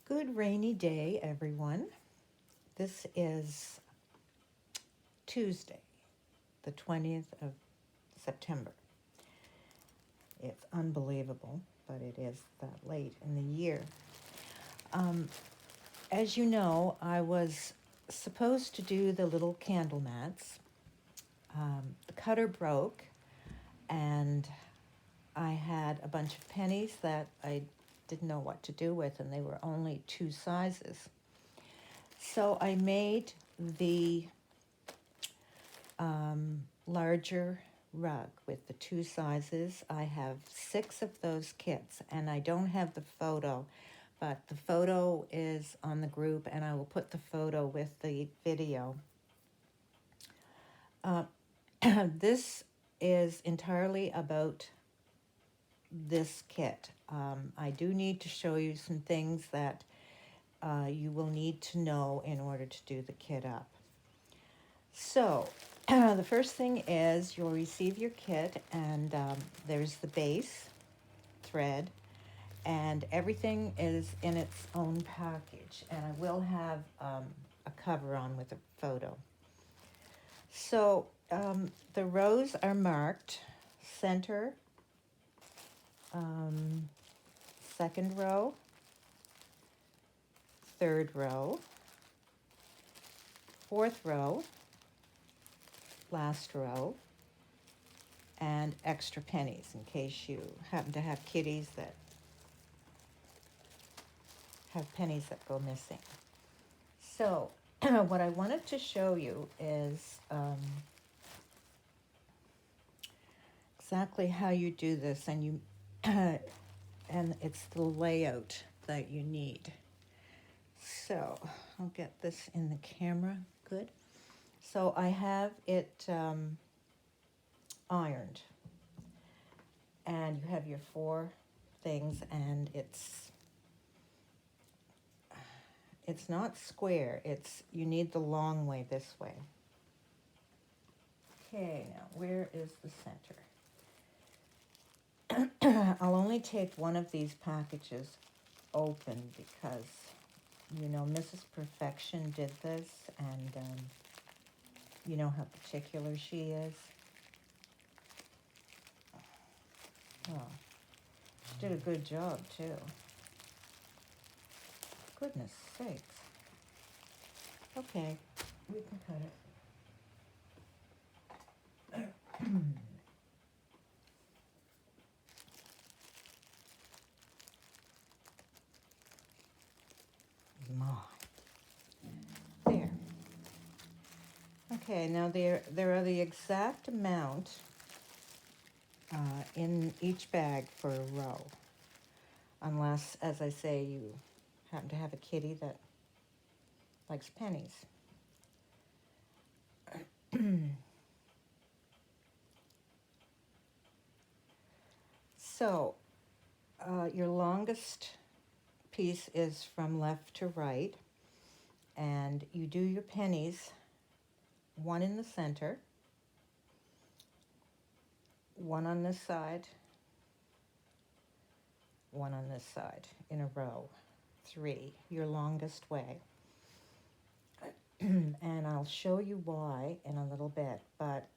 Good rainy day, everyone. This is Tuesday, the 20th of September. It's unbelievable, but it is that late in the year. Um, as you know, I was supposed to do the little candle mats. The cutter broke, and I had a bunch of pennies that I didn't know what to do with, and they were only two sizes. So I made the larger rug with the two sizes. I have 6 of those kits, and I don't have the photo, but the photo is on the group, and I will put the photo with the video. This is entirely about this kit. I do need to show you some things that you will need to know in order to do the kit up. So the first thing is you'll receive your kit, and there's the base thread, and everything is in its own package, and I will have a cover on with a photo. So the rows are marked: center, second row, third row, fourth row, last row, and extra pennies in case you happen to have kitties that have pennies that go missing. So what I wanted to show you is exactly how you do this, and you and it's the layout that you need. So I'll get this in the camera. Good. So I have it ironed, and you have your 4 things, and it's not square. You need the long way this way. Okay, now where is the center? I'll only take one of these packages open because, you know, Mrs. Perfection did this, and you know how particular she is. Oh, she did a good job, too. Goodness sakes. Okay, we can cut it. Moth. There. Okay, now there are the exact amount in each bag for a row. Unless, as I say, you happen to have a kitty that likes pennies. So, your longest piece is from left to right, and you do your pennies, one in the center, one on this side, one on this side, in a row. 3, your longest way. And I'll show you why in a little bit, but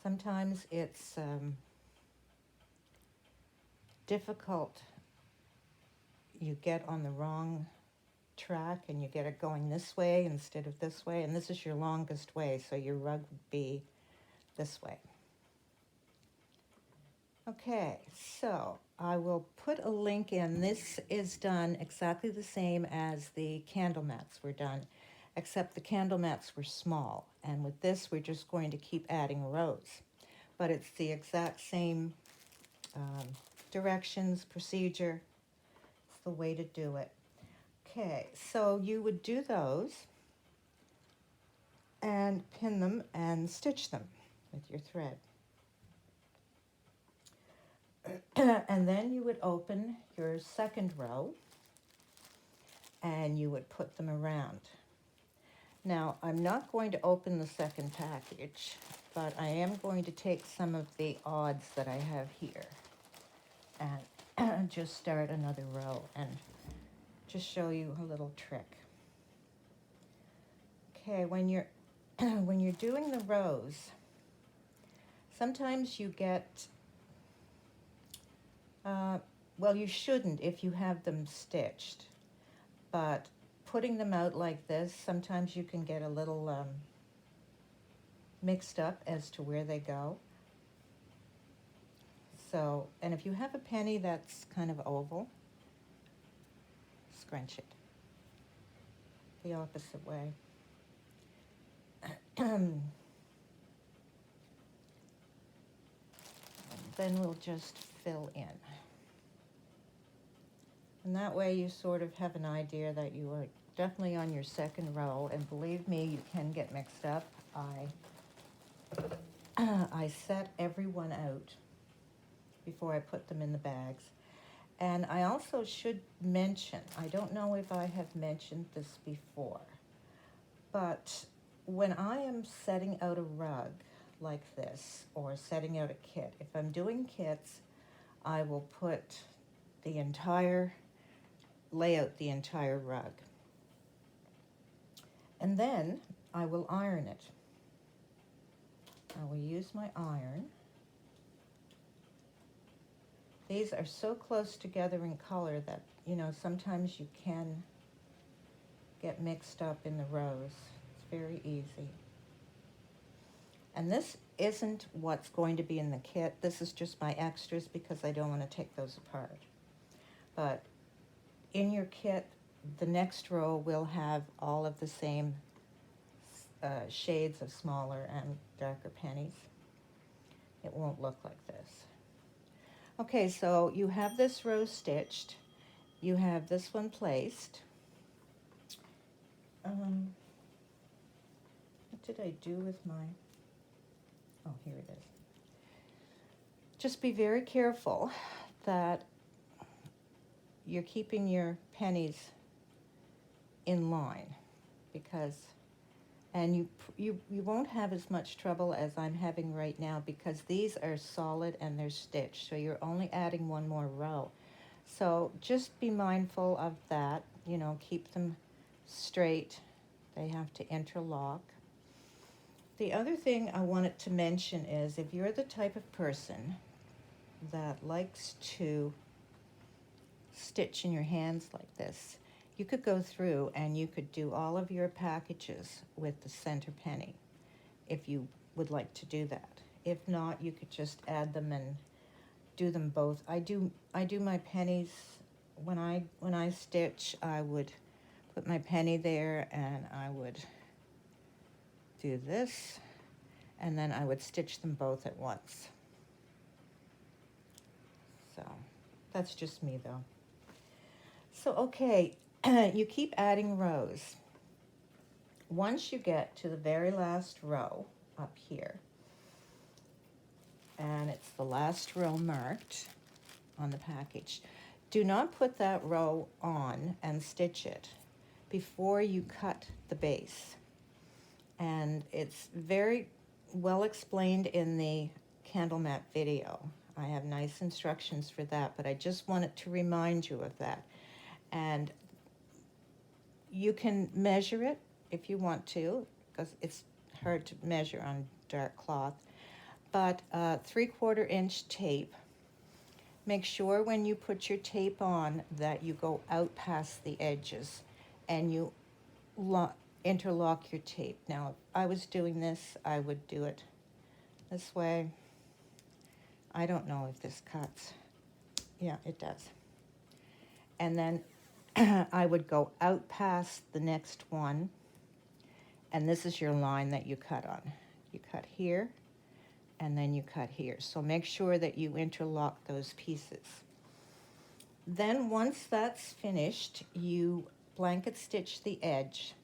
sometimes it's difficult. You get on the wrong track and you get it going this way instead of this way, and this is your longest way, so your rug would be this way. Okay, so I will put a link in. This is done exactly the same as the candle mats were done, except the candle mats were small, and with this we're just going to keep adding rows, but it's the exact same directions, procedure. It's the way to do it. Okay, so you would do those and pin them and stitch them with your thread. And then you would open your second row and you would put them around. Now, I'm not going to open the second package, but I am going to take some of the odds that I have here and just start another row. And just show you a little trick. Okay, when you're when you're doing the rows, sometimes you get, well, you shouldn't if you have them stitched, but putting them out like this, sometimes you can get a little mixed up as to where they go. So, and if you have a penny that's kind of oval, scrunch it the opposite way. Then we'll just fill in. And that way you sort of have an idea that you are definitely on your second row. And believe me, you can get mixed up. I set everyone out before I put them in the bags. And I also should mention, I don't know if I have mentioned this before, but when I am setting out a rug like this, or setting out a kit, if I'm doing kits, I will lay out the entire rug. And then I will iron it. I will use my iron. These are so close together in color that, sometimes you can get mixed up in the rows. It's very easy. And this isn't what's going to be in the kit. This is just my extras because I don't want to take those apart. But in your kit, the next row will have all of the same shades of smaller and darker pennies. It won't look like this. Okay, so you have this row stitched. You have this one placed. What did I do with my... Oh, here it is. Just be very careful that you're keeping your pennies in line, and you won't have as much trouble as I'm having right now because these are solid and they're stitched, so you're only adding one more row. So just be mindful of that, keep them straight. They have to interlock. The other thing I wanted to mention is if you're the type of person that likes to stitch in your hands like this, you could go through and you could do all of your packages with the center penny if you would like to do that. If not, you could just add them and do them both. I do my pennies when I stitch. I would put my penny there and I would do this, and then I would stitch them both at once. So that's just me though. So okay, you keep adding rows. Once you get to the very last row up here, and it's the last row marked on the package, do not put that row on and stitch it before you cut the base. And it's very well explained in the candle mat video. I have nice instructions for that, but I just wanted to remind you of that. And you can measure it if you want to, because it's hard to measure on dark cloth. But 3/4 inch tape. Make sure when you put your tape on that you go out past the edges and you interlock your tape. Now, if I was doing this, I would do it this way. I don't know if this cuts. Yeah, it does. And then I would go out past the next one, and this is your line that you cut on. You cut here, and then you cut here. So make sure that you interlock those pieces. Then once that's finished, you blanket stitch the edge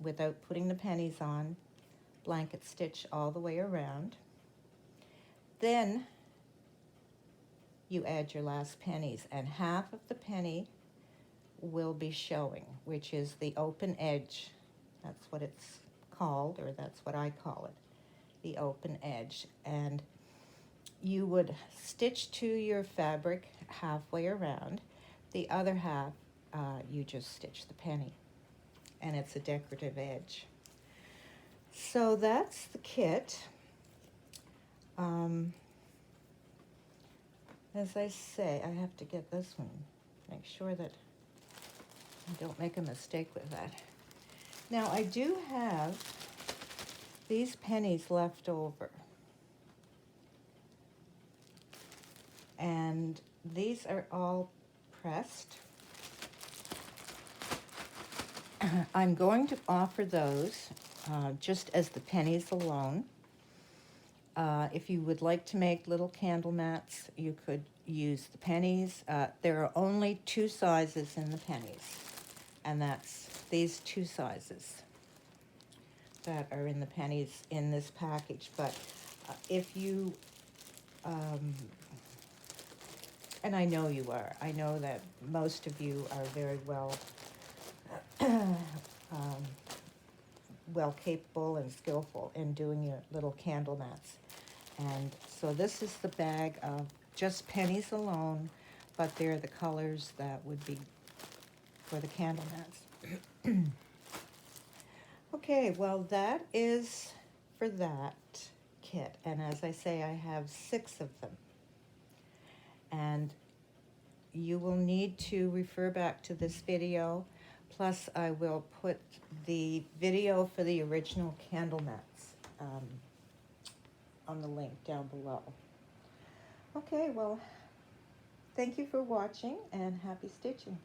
without putting the pennies on. Blanket stitch all the way around. Then you add your last pennies, and half of the penny will be showing, which is the open edge. That's what it's called, or that's what I call it, the open edge. And you would stitch to your fabric halfway around. The other half you just stitch the penny, and it's a decorative edge. So that's the kit. As I say, I have to get this one, make sure that I don't make a mistake with that. Now, I do have these pennies left over, and these are all pressed. I'm going to offer those just as the pennies alone. If you would like to make little candle mats, you could use the pennies. There are only 2 sizes in the pennies, and that's these 2 sizes that are in the pennies in this package. But if you, and I know you are, I know that most of you are very well well capable and skillful in doing your little candle mats. And so this is the bag of just pennies alone, but they're the colors that would be for the candle mats. Okay, well that is for that kit. And as I say, I have 6 of them. And you will need to refer back to this video. Plus, I will put the video for the original candle mats on the link down below. Okay, well, thank you for watching and happy stitching.